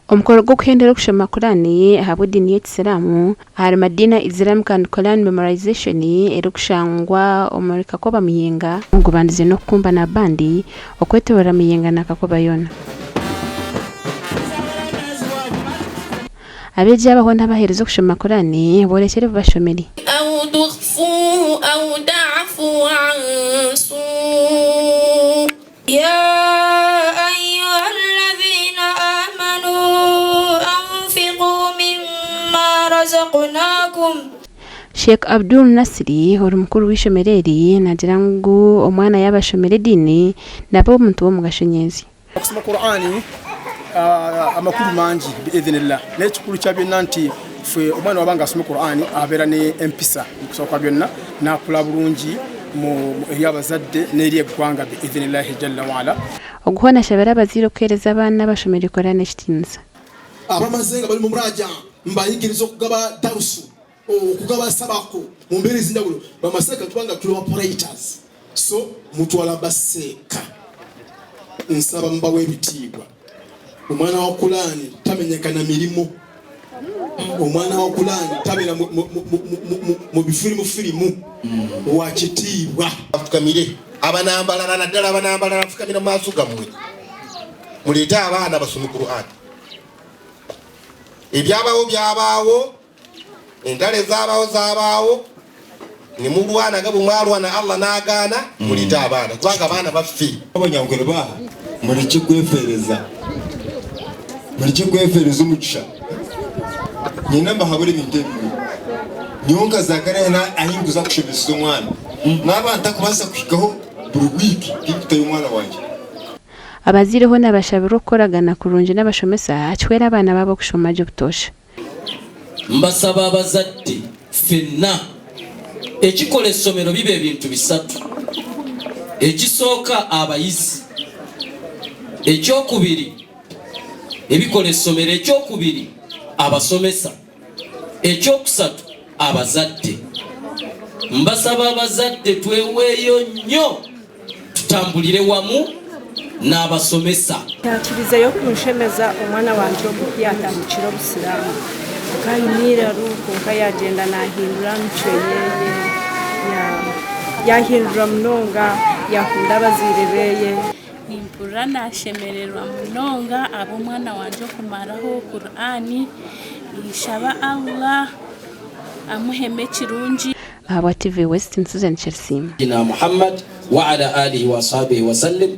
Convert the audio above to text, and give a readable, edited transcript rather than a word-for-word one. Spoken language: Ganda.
Omukolo gw'okuhendera okushoma Qur'ani ahabwa eddiini y'Ekisilamu hari Madina Islamic and Quran Memorization erikushangwa omuri Kakoba Muyenga ngubandize n'okukumba na bandi okwetebera Muyenga na Kakoba yona. Abeegi abaho n'abaheereza okushoma Qur'ani borekere bashomeri. أو تخفوه أو تعفو عن سوء يا أيها الذين آمنوا أنفقوا مما رزقناكم. Sheikh Abdul Nasri uri mukuru w'ishomereri nagira ngo omwana y'abashomere dini nabo omuntu wo mugashonyezi. Okusoma Qur'ani amakuru mangi bi'idhnillah n'ekikulu kya byonna nti fwe omwana wabanga asoma Qur'ani abeera ne empisa okusoka byonna nakula bulungi mu eri abazadde n'eri eggwanga bi'idhnillah jalla wa ala. Oguhona shabara abazira okuheereza abaana bashomere Qur'ani ekitiinisa. Abamazenga bali mu muraja mbayigiriza okugaba darusu okugaba sabako mu mbeera ezinjawulo bamaseka tubanga tuli operators so mutwala baseka nsaba mbawe ebitiibwa. Omwana wa Qur'ani tamenyekana milimo. Omwana wa Qur'ani tabera mu bifirimu wa kitiibwa. Afukamire abanambalana naddala abanambalana afukamira mu maaso gammwe muleete abaana basome Qur'ani. Ebyabaawo byabaawo, entale zaabaawo ne mulwana nga bwe mwalwana Allah n'agaana muleete abaana kubanga abaana baffe. Abanyangwero baha muleke kwefereza umugisha nyina mbahabura ebintu ebibi nyonka zakarena ahinguza kushobesa omwana n'abantu akubasa kuhikaho buri wiki kikutayo omwana wanje. Abazireho n'abashabira okukoragana kurungi n'abashomesa akiwera abaana babo kushoma gye butosha. Mbasaba abazadde ffenna ekikola essomero biba ebintu bisatu. Ekisooka abayizi, ekyokubiri ebikola essomero, ekyokubiri abasomesa, ekyokusatu abazadde. Mbasaba abazadde tweweeyo nnyo tutambulire wamu n'abasomesa. Yakirizayo kunshemeza omwana wanje yatandikira obusiramu kayimira ruko kayagenda nahindura mico yeye yahindura munonga yakunda abazire beye nimpura nashemererwa munonga abo mwana wanje kumaraho Qur'ani nshaba Allah amuheme kirungi. Ahabwa TV West Susan Chelsea Muhammad wa ala alihi wa sahbihi wa sallam.